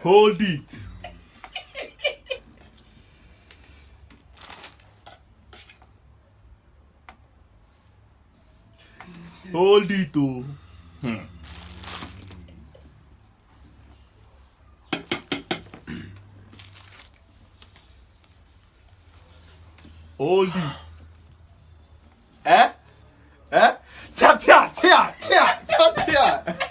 Hold it. Hold it, oh. Hold it. Eh? Eh? Tap tap tap tap tap tap.